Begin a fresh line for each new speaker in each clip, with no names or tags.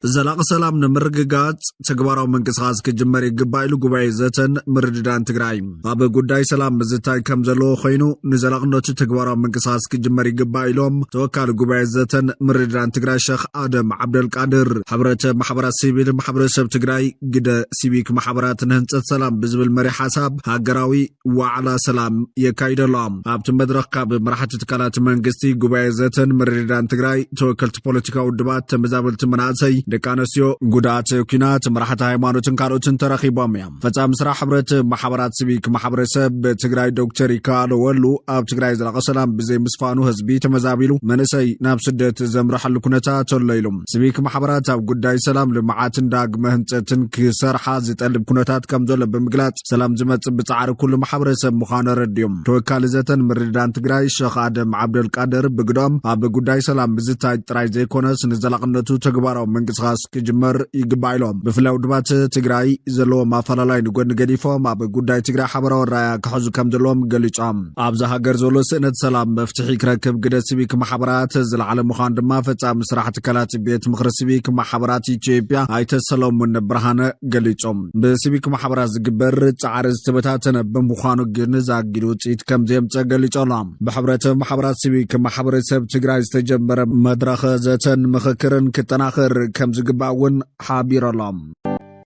زلاق سلام نمرقات تقبارو منقصاص كجمر يقبايلو قباي زتن مرددان تقراي بابا قداي سلام مزتاي كمزلو خينو نزلاق نوتو تقبارو منقصاص كجمر يقبايلوم توكال قباي زتن مرددان تقراي شيخ آدم عبد القادر حبرت محبرات سيبيل محبرات سب تقراي قد سيبيك محبرات نهنسة سلام بزبل مري حساب هاقراوي وعلى سلام يكايد اللام عبت مدرق كاب مرحة تكالات منقستي قباي زتن مرددان تقراي توكلت بوليتيكا ودبات تمزابلت مناسي دكانسيو قدات كينات مرحة هايمانوتن كاروتن ترخيبام يام فتا مسرح حبرت محبرات سبيك محبرات سب تقراي دوكتر يكالو ولو اب تقراي زلاق سلام بزي مسفانو هزبي تمزابيلو منسي نابسدت زمرح اللكونتا توليلوم سبيك محبرات اب قداي سلام لمعاتن داق مهنتتن كسرحا زيتقلب كونتات كمزول بمقلات سلام زمت بتعار كل محبرات سب مخانة رديوم توكال زتن مردان تقراي شيخ آدم عبد القادر بقدام اب قداي سلام بزيتاي تراي زي كونس نزلاقنتو تقبارو منقصاص كجمر يقبايلوم بفلاو دبات تقراي زلو ما فلالاي نقول نقديفو ما بقداي تقراي حبرو الرايا كحزو كمدلوم قليشام ابزا هاقر زولو سنة سلام مفتحي كركب قد سبيك محبرات زل على مخان دما فتا مسرح تكالات بيت مخر سبيك محبرات يجيبيا هايت السلام من برهانة قليشام بسبيك محبرات قبر تعارز تبتاتنا بمخانو قرنزا قلوت يتكم زيمتا قليشام بحبرات محبرات سبيك محبرات سب تقراي استجمر مدرخ زتن مخكرن كتناخر كم زقباون حابير اللام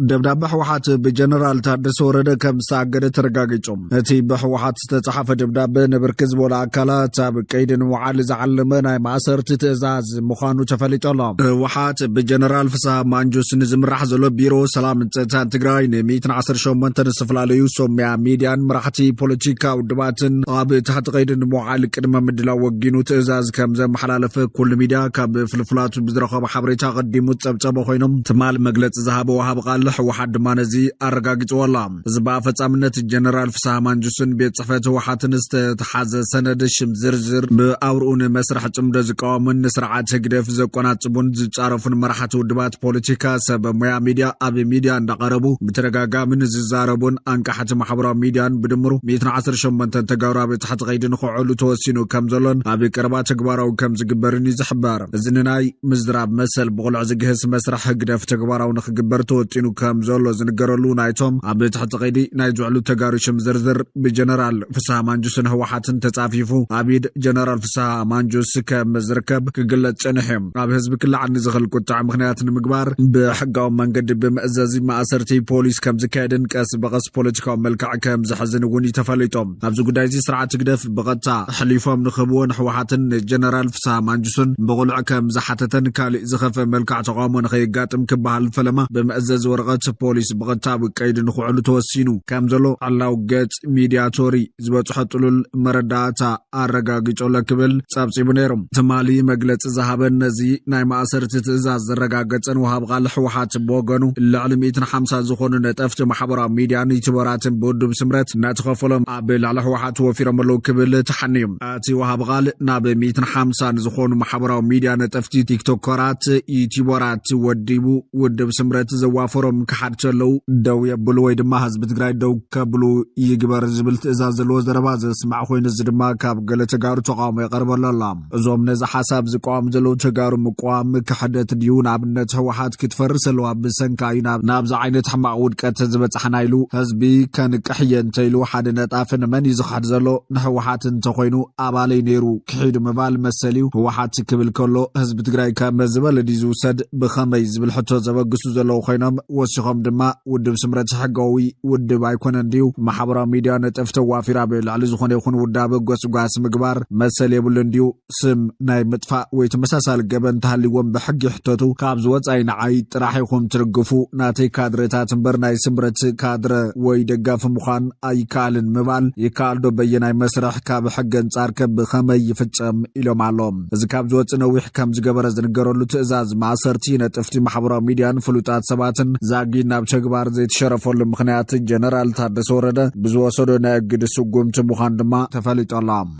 دبداب بحوحات بجنرال تادس ورده كم ساقده ترقاقيجم هتي بحوحات ستتحف دبداب نبركز بولا اكالات بكيدن وعال زعلمنا معصر تتازاز مخانو تفليت اللام وحات بجنرال فسا مانجوس نزم رحزلو بيرو سلام تتان تقراين 110 شومنتن سفلاليو سوميا ميديان مرحتي بوليتيكا ودباتن اب تحت قيدن معال قدما مدلا وقينو تازاز كم زم حلالف كل ميديا كاب فلفلات بزرخه بحبريتا قديمو تصبصبو خوينم تمال مغلص ذهب وهاب قال وحد مانزي أرقاقت والله زبا فتامنت الجنرال فسا مانجوسن بيت صفات وحاتن استحاز سند الشم زرزر بأورؤون مسرح تمدز قوامن نسرعات هقدف زقونات صبون زجارفن مرحة ودبات بوليتيكا سب مويا ميديا أبي ميديا اندقربو بترقاقا من ززاربون انكحة محبرا ميديا بدمرو 110 شمنتن تقاورا بتحت غيدن خوعلو توسينو كمزلون أبي كربات تقبارو كم زقبرني زحبار زنناي مزدراب مسل بغلع زقهس مسرح هقدف تقبارا ونخقبر توتينو كمزولو زنقرلو نايتوم عبد تحت قيدي نايجعلو تقارشم زرزر بجنرال فسا مانجوسن هواحاتن تتعفيفو عبيد جنرال فسا مانجوس كمزركب كقلت شنحيم عب هزب كل عن زغل قطع مخنيات المقبار بحقاو منقد بمأزازي ما أسرتي بوليس كمزكايدن كاس بغس بوليتيكاو ملكع كمزحزن وني تفاليتوم عبزو قدايزي سرعة تقدف بغطا حليفوم نخبون هواحاتن جنرال فسا مانجوسن بغلع كمزحتتن كالي زخف ملكع تقامون خيقاتم كبها الفلمة بمأزاز ورغة بوليس بغتاب قيد نخوعلو توسينو كامزلو علاو قيت ميدياتوري زبطو حطلو المرداتا الرقاقيتو لكبل سابسي بنيرم تمالي مقلت زهابن نزي ناي مأسر تتزاز الرقاقيتن وهابغا لحوحات بوغنو اللعلم 150 زخونو نتفت محبرا ميديان يتبارات بودو بسمرت ناتخفلم عبل على حوحات وفيرملو كبل تحنيم آتي وهابغال ناب 150 زخونو محبرا ميديان نتفتي تيك توكرات يتبارات وديبو ودو بسمرت زوافرم كحرتلو دو يبلو ويدما حزب تግራይ دو كبلو يغبر زبل تእዛዝ ዘለዎ ዘረባ ዘስማዕ ኮይኑ ዝድማ ካብ ገለ ተጋሩ ተቃውሞ ይቀርበላላም እዞም ነዚ ሓሳብ ዝቋም ዘለው ተጋሩ ምቋም ክሕደት ድዩ ንኣብነት ህወሓት ክትፈርስ ኣለዋ ብሰንካዩ ናብዛ ዓይነት ሕማቅ ውድቀት ዝበፅሓና ኢሉ ህዝቢ ከንቅሕየ እንተኢሉ ሓደ ነጣፍን መን ይዝሓድ ዘሎ ንህወሓት እንተኮይኑ ኣባለይ ነይሩ ክሒዱ ምባል መሰልዩ ህወሓት ክብል ከሎ ህዝቢ ትግራይ ከም ዝበለ ዲ ዝውሰድ ብኸመይ ዝብል ሕቶ ዘበግሱ ዘለው ኮይኖም ወሲኾም ድማ ውድብ ስምረት ሕጋዊ ውድብ ኣይኮነን ድዩ ማሕበራዊ ሚድያ ነጥፍተ ዋፊራ ብላዕሊ ዝኾነ ይኹን ውዳበ ጎስጓስ ምግባር መሰል የብሉን ድዩ ስም ናይ ምጥፋእ ወይ ተመሳሳሊ ገበን ተሃሊዎም ብሕጊ ሕተቱ ካብ ዝወፃይ ንዓይ ጥራሕ ይኹም ትርግፉ ናተይ ካድሬታት እምበር ናይ ስምረት ካድረ ወይ ደጋፊ ምዃን ኣይከኣልን ምባል ይከኣል ዶ በየናይ መስርሕ ካብ ሕጊ አንጻር ብኸመይ ይፍፀም ኢሎም ኣሎም እዚ ካብ ዝወፅእ ነዊሕ ከም ዝገበረ ዝንገረሉ ትእዛዝ ማእሰርቲ ነጥፍቲ ማሕበራዊ ሚድያን ፍሉጣት ሰባትን ዛጊ ናብ ተግባር ዘይተሸረፈሉ ምክንያት ጀነራል ታደሰ ወረደ ብዝወሰዶ ናይ እግድ ስጉምቲ ምዃን ድማ ተፈሊጦሎም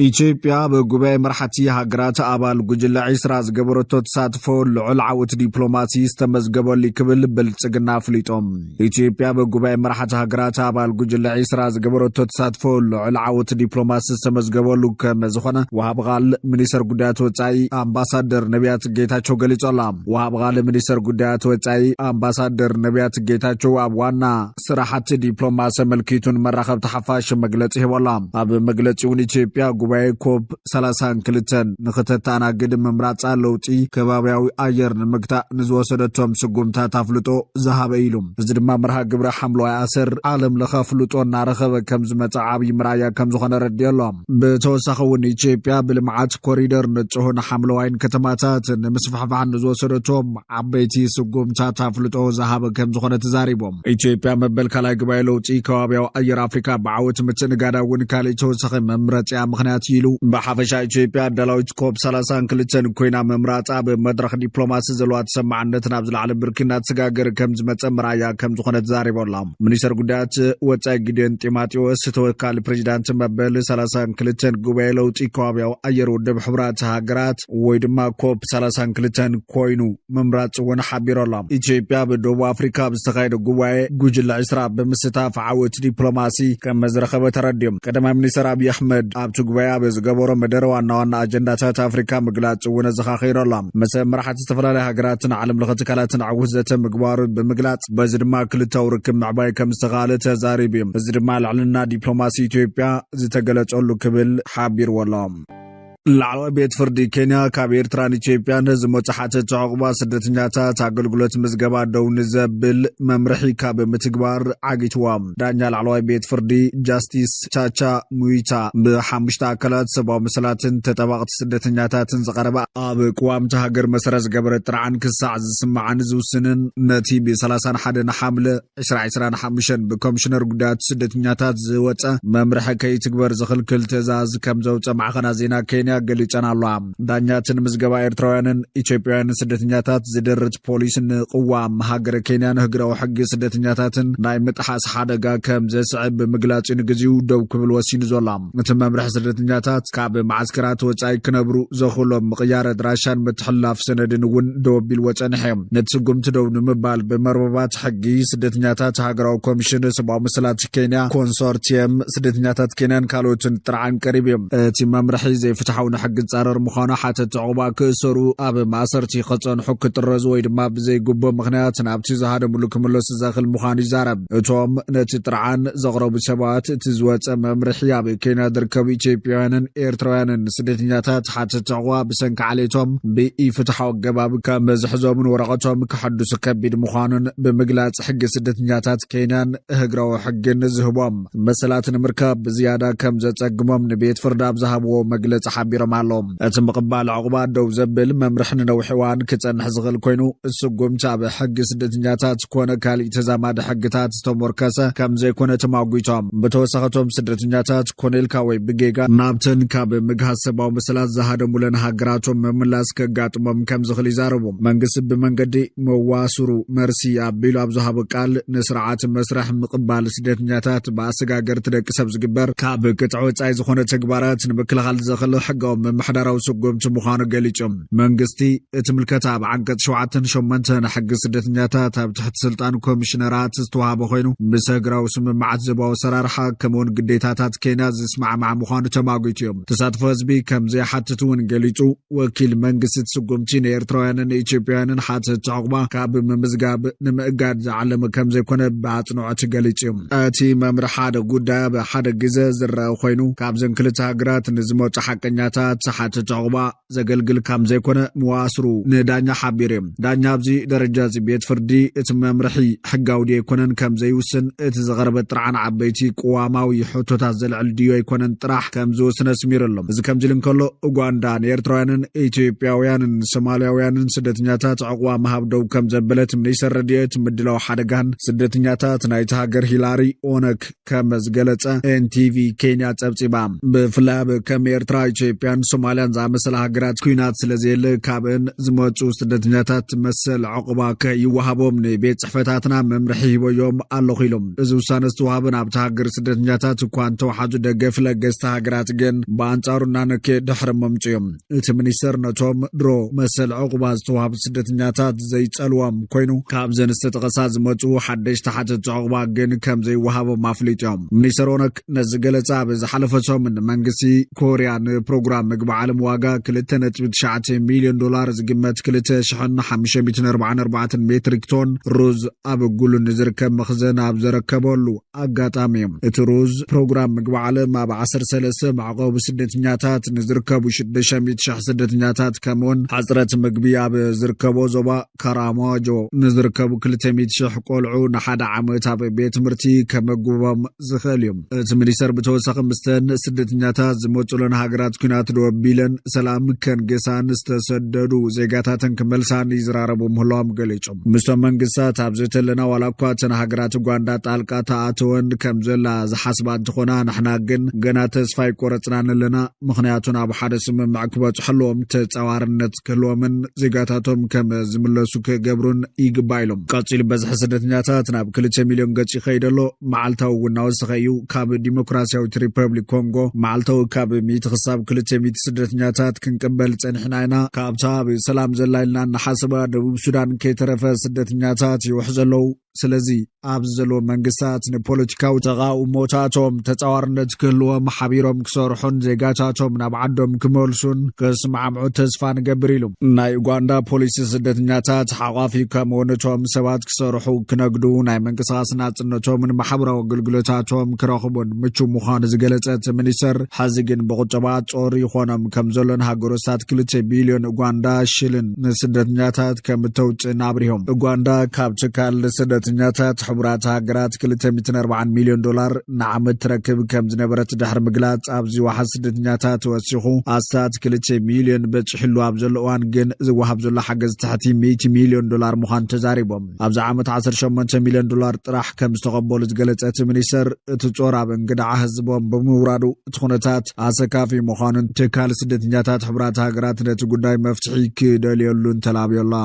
ኢትዮጵያ በጉባኤ መርሐቲ ሀገራት አባል ጉጅለ ዒስራ ዝገበረቶ ተሳትፎ ልዑል ዓወት ዲፕሎማሲ ዝተመዝገበሉ ክብል ብልጽግና ፍሊጦም ኢትዮጵያ በጉባኤ መርሐቲ ሀገራት አባል ጉጅለ ዒስራ ዝገበረቶ ተሳትፎ ልዑል ዓወት ዲፕሎማሲ ዝተመዝገበሉ ከም ዝኾነ ወሃብ ቃል ሚኒስትር ጉዳያት ወጻኢ አምባሳደር ነቢያት ጌታቸው ገሊጾላ ወሃብ ቃል ሚኒስትር ጉዳያት ወጻኢ አምባሳደር ነቢያት ጌታቸው ኣብ ዋና ስራሕቲ ዲፕሎማሲ መልኪቱን መራኸብ ተሓፋሽ መግለጺ ሂቦላ ኣብ መግለጺውን ኢትዮጵያ ጉባኤ ኮፕ 32 ንኽተተኣናግድ ምምራጽ ለውጢ ከባቢያዊ ኣየር ንምግታእ ንዝወሰደቶም ስጉምታት ኣፍልጦ ዝሃበ ኢሉ እዚ ድማ መርሃ ግብረ ሓምለዋይ ኣሰር ዓለም ለኸ ፍልጦ እናረኸበ ከም ዝመጽእ ዓብዪ ምርኣያ ከም ዝኾነ ረድየሎ ብተወሳኺ እውን ኢትዮጵያ ብልምዓት ኮሪደር ንጽሁን ሓምለዋይን ከተማታት ንምስፋሕፋሕ ንዝወሰደቶም ዓበይቲ ስጉምታት ኣፍልጦ ዝሃበ ከም ዝኾነ ተዛሪቦም ኢትዮጵያ መበል ካልኣይ ጉባኤ ለውጢ ከባቢያዊ ኣየር ኣፍሪካ ብዓወት ምትንጋዳ እውን ካልእ ተወሳኺ መምረጽያ ምኽንያት ይሉ በሓፈሻ ኢትዮጵያ ዳላዊት ኮፕ 32 ኮይና መምራጻ በመድረኽ ዲፕሎማሲ ዘለዋ ተሰማዕነት ናብ ዝለዓለ ብርኪ እናተሰጋገረ ከም ዝመጸእ ምርኣያ ከም ዝኾነ ተዛሪቦላ ሚኒስትር ጉዳያት ወጻኢ ጊዴን ጢሞቴዎስ ተወካሊ ፕሬዚዳንት መበል 32 ጉባኤ ለውጢ ከባቢያዊ ኣየር ውድብ ሕብራት ሃገራት ወይ ድማ ኮፕ 32 ኮይኑ መምራጽ እውን ሓቢሮላ ኢትዮጵያ በደቡብ ኣፍሪካ ብዝተኻየደ ጉባኤ ጉጅለ ዒስራ ብምስታፍ ዓወት ዲፕሎማሲ ከም መዝረኸበ ተረድዮም ቀዳማይ ሚኒስትር አብይ አሕመድ ኣብቲ ጉባኤ ዝገበሮ መደረ ዋና አጀንዳታት አፍሪካ ምግላጽ ወነ ዘኻኺሮላ መሰብ መራሕቲ ዝተፈላለዩ ሃገራትን ዓለም ለኸ ትካላትን ዓውት ዘተ ምግባሩ ብምግላጽ በዚ ድማ ክልታው ርክብ ምዕባይ ከም ዝተኻለ ተዛሪቡ እዚ ድማ ልዕልና ዲፕሎማሲ ኢትዮጵያ ዝተገለጸሉ ክብል ሓቢርዎላ ላዕለዋይ ቤት ፍርዲ ኬንያ ካብ ኤርትራን ኢትዮጵያን ዝመጽሓተት ዕቑባ ስደተኛታት ኣገልግሎት ምዝገባ ደው ንዘብል መምርሒ ካብ ምትግባር ዓጊትዋ ዳኛ ላዕለዋይ ቤት ፍርዲ ጃስቲስ ቻቻ ሙይታ ብሓሙሽተ ኣካላት ሰብኣዊ ምስላትን ተጠባቕቲ ስደተኛታትን ዝቐረበ ኣብ ቅዋምቲ ሃገር መሰረት ዝገበረ ጥርዓን ክሳዕ ዝስማዓን ዝውስንን ነቲ ብ31 ሓምለ 2025 ብኮሚሽነር ጉዳያት ስደተኛታት ዝወፀ መምርሒ ከይትግበር ዝኽልክል ትእዛዝ ከም ዘውፀ ማዕኸና ዜና ኬንያ ገሊጸናሉ ዳኛትን ምዝገባ ኤርትራውያንን ኢትዮጵያውያንን ስደተኛታት ዝድርት ፖሊስን ቅዋም ሃገር ኬንያን ህግራዊ ሕጊ ስደተኛታትን ናይ ምጥሓስ ሓደጋ ከም ዘስዕብ ብምግላጽ ንግዚኡ ደው ክብል ወሲኑ ዘሎ እቲ መምርሒ ስደተኛታት ካብ ማዓስከራት ወጻኢ ክነብሩ ዘኽእሎም ምቕያር ኣድራሻን ምትሕልላፍ ሰነድን እውን ደው ኣቢል ወጸኒሐ ነቲ ስጉምቲ ደው ንምባል ብመርበባት ሕጊ ስደተኛታት ሃገራዊ ኮሚሽን ሰብኣዊ ምስላት ኬንያ ኮንሶርቲየም ስደተኛታት ኬንያን ካልኦትን ጥርዓን ቀሪብ እቲ መምርሒ ዘይፍትሓዊ ንሕጊ ጻረር ምዃኑ ሓተት ዕቑባ ክእሰሩ ኣብ ማእሰርቲ ኸጸንሑ ክጥረዙ ወይ ድማ ብዘይግቦ ምኽንያት ናብቲ ዝሃደምሉ ክምለሱ ዘኽእል ምዃኑ ይዛረብ እቶም ነቲ ጥርዓን ዘቕረቡ ሰባት እቲ ዝወፀ መምርሒ ኣብ ኬንያ ዝርከቡ ኢትዮጵያውያንን ኤርትራውያንን ስደተኛታት ሓተት ዕቑባ ብሰንኪ ዓሌቶም ብኢፍትሓዊ ኣገባብ ከም ዝሕዞምን ወረቐቶም ክሐድሱ ከቢድ ምዃኑን ብምግላጽ ሕጊ ስደተኛታት ኬንያን ህግራዊ ሕግን ዝህቦም መሰላት ንምርካብ ብዝያዳ ከም ዘጸግሞም ንቤት ፍርዲ ኣብ ዝሃብዎ መግለጺ ሓቢሮም ኣሎም እቲ ምቕባል ዕቑባ ደው ዘብል መምርሒ ንነዊሕ እዋን ክጸንሕ ዝኽእል ኮይኑ እስጉምቲ ኣብ ሕጊ ስደተኛታት ኮነ ካልእ ተዛማዲ ሕግታት ዝተሞርከሰ ከም ዘይኮነ ተማጒቶም ብተወሳኺቶም ስደተኛታት ኮነልካ ወይ ብጌጋ ናብተን ካብ ምግሃዝ ሰብኣዊ ምስላት ዝሃደሙለን ሃገራቶም ምምላስ ከጋጥሞም ከም ዝኽእል ይዛረቡ መንግስቲ ብመንገዲ መዋስሩ መርሲ ኣቢሉ ኣብ ዝሃቦ ቃል ንስርዓት መስርሕ ምቕባል ስደተኛታት ብኣሰጋገርቲ ደቂ ሰብ ዝግበር ካብ ቅጥዒ ወጻኢ ዝኾነ ተግባራት ንምክልኻል ዘኽእል ሕጋዊ መምሕዳራዊ ስጉምቲ ምዃኑ ገሊጾም መንግስቲ እቲ ምልከታ ኣብ ዓንቀጽ 7-8 ሕጊ ስደተኛታት ኣብ ትሕቲ ስልጣን ኮሚሽነራት ዝተዋሃበ ኮይኑ ምስ ህግራዊ ስምምዓት ዞባዊ ኣሰራርሓ ከምኡውን ግዴታታት ኬንያ ዝስማዕማዕ ምዃኑ ተማጒቱ እዮም ተሳትፎ ህዝቢ ከም ዘይሓትት እውን ገሊጹ ወኪል መንግስቲ ስጉምቲ ንኤርትራውያንን ኢትዮጵያውያንን ሓተት ዕቑባ ካብ ምምዝጋብ ንምእጋድ ዝዓለመ ከም ዘይኮነ ብኣጽንዖት ገሊጹ እዮም እቲ መምርሒ ሓደ ጉዳይ ኣብ ሓደ ግዜ ዝረአ ኮይኑ ካብዘን ክልተ ሃገራት ንዝመጹ ሓቀኛታት ሓተት ዕቑባ ዘገልግል ከም ዘይኮነ መዋስሩ ንዳኛ ሓቢሩ ዳኛ ኣብዚ ደረጃ እዚ ቤት ፍርዲ እቲ መምርሒ ሕጋዊ ድዩ ኣይኮነን ከም ዘይውስን እቲ ዝቐረበ ጥርዓን ዓበይቲ ቅዋማዊ ሕቶታት ዘልዕል ድዩ ኣይኮነን ጥራሕ ከም ዝወስነ ስሚሩሎ እዚ ከም ዝብል እንከሎ ኡጋንዳ ንኤርትራውያንን ኢትዮጵያውያንን ሶማልያውያንን ስደተኛታት ዕቑባ ምሃብ ደው ከም ዘበለት ሚኒስትር ረድኤት ምድላው ሓደጋን ስደተኛታት ናይቲ ሃገር ሂላሪ ኦነግ ከም ዝገለጸ ኤንቲቪ ኬንያ ጸብጺባ ብፍላይ ከም ኤርትራ ኢትዮጵያ ኢትዮጵያን ሶማሊያን ዝኣመሰለ ሃገራት ኩናት ስለዘየለ ካብን ዝመጹ ስደተኛታት መሰል ዕቁባ ከይወሃቦም ንቤት ጽሕፈታትና መምርሒ ሂቦዮም ኣለኹ ኢሎም እዚ ውሳነ ዝተዋሃበ ኣብቲ ሃገር ስደተኛታት እኳ እንተወሓዙ ደገፍ ለገስቲ ሃገራት ግን ብኣንጻሩ እናነከ ድሕሪ መምጽኦም እቲ ሚኒስተር ነቶም ድሮ መሰል ዕቁባ ዝተዋሃቡ ስደተኛታት ዘይጸልዎም ኮይኑ ካብዘን ዝተጠቐሳ ዝመጹ ሓደሽቲ ሓተቲ ዕቁባ ግን ከም ዘይወሃቦም ኣፍሊጦም ሚኒስተር ኦነግ ነዚ ገለጻ ብዝሓለፈ ሰሙን መንግስቲ ኮርያ ንፕሮግራም ምግቢ ዓለም ዋጋ 2.9 ሚልዮን ዶላር ዝግመት 2544 ሜትሪክ ቶን ሩዝ ኣብ ጉሉን ዝርከብ መኽዘን ኣብ ዘረከበሉ ኣጋጣሚ እቲ ሩዝ ፕሮግራም ምግቢ ዓለም ኣብ 13 ማዕቆብ ስደተኛታት ንዝርከቡ 600,000 ስደተኛታት ከምውን ሓፅረት ምግቢ ኣብ ዝርከቦ ዞባ ካራማጆ ንዝርከቡ 200,000 ቆልዑ ንሓደ ዓመት ኣብ ቤት ትምህርቲ ከመግቦም ዝኽእል እዩ እቲ ሚኒስተር ብተወሳኺ ምስተን ስደተኛታት ዝመጹለን ሃገራት ኩናት ደወቢለን ሰላም ከንገሳን ዝተሰደዱ ዜጋታትን ክመልሳን ይዝራረቡ ምህሎም ገሊጾም ምስቶም መንግስታት ኣብ ዝተለና ዋላ እኳ እተን ሃገራት ኡጋንዳ ጣልቃ ተኣተወን ከም ዘላ ዝሓስባ እንትኾና ንሕና ግን ገና ተስፋ ይቆረጽናን ኣለና ምኽንያቱን ኣብ ሓደ ስምምዕ ክበጽሐሎም ተጻዋርነት ክህልዎምን ዜጋታቶም ከም ዝምለሱ ክገብሩን ይግባእ ኢሎም ቀጺሉ በዝሒ ስደተኛታት ናብ 2 ሚልዮን ገጽ ይኸይደሎ መዓልታዊ እናወሰኸ እዩ ካብ ዲሞክራሲያዊት ሪፐብሊክ ኮንጎ መዓልታዊ ካብ 100 ክሳብ 200 ስደተኛታት ክንቅበል ጸኒሕና ኢና ካብታ ብሰላም ዘላ ኢልና እናሓሰባ ደቡብ ሱዳን ከይተረፈ ስደተኛታት ይውሕዘለው ስለዚ ኣብ ዘሎ መንግስታት ንፖለቲካዊ ተቃውሞታቶም ተጻዋርነት ክህልዎም ሓቢሮም ክሰርሑን ዜጋታቶም ናብ ዓዶም ክመልሱን ክስማዕምዑ ተስፋ ንገብር ኢሉ ናይ ኡጋንዳ ፖሊስ ስደተኛታት ሓቋፊ ከምኡነቶም ሰባት ክሰርሑ ክነግዱ ናይ መንቅስቃስ ናጽነቶምን ማሕበራዊ ኣገልግሎታቶም ክረኽቡን ምቹው ምዃኑ ዝገለጸት ሚኒስተር ሓዚ ግን ብቁጠባ ጾር ይኾኖም ከም ዘሎን ሃገሮታት 2 ቢልዮን ኡጋንዳ ሽልን ንስደተኛታት ከም ተውፅእ ናብሪሆም ኡጋንዳ ካብ ትካል ስደተኛታት ሕቡራት ሃገራት 240 ሚልዮን ዶላር ንዓመት ትረክብ ከም ዝነበረት ድሕሪ ምግላጽ ኣብዚ ዋሓዝ ስደተኛታት ወሲኹ ኣስታት 2 ሚልዮን በጽሕሉ ኣብ ዘሎ እዋን ግን ዝወሃብ ዘሎ ሓገዝ ትሕቲ 100 ሚልዮን ዶላር ምዃኑ ተዛሪቦም ኣብዚ ዓመት 18 ሚልዮን ዶላር ጥራሕ ከም ዝተቐበሉ ዝገለጸት ሚኒስተር እቲ ጾር ኣብ እንግዳዓ ህዝቦም ብምውራዱ እቲ ኩነታት ኣሰካፊ ምዃኑን ትካል ስደተኛታት ሕቡራት ሃገራት ነቲ ጉዳይ መፍትሒ ክደልየሉን ተላብዮላ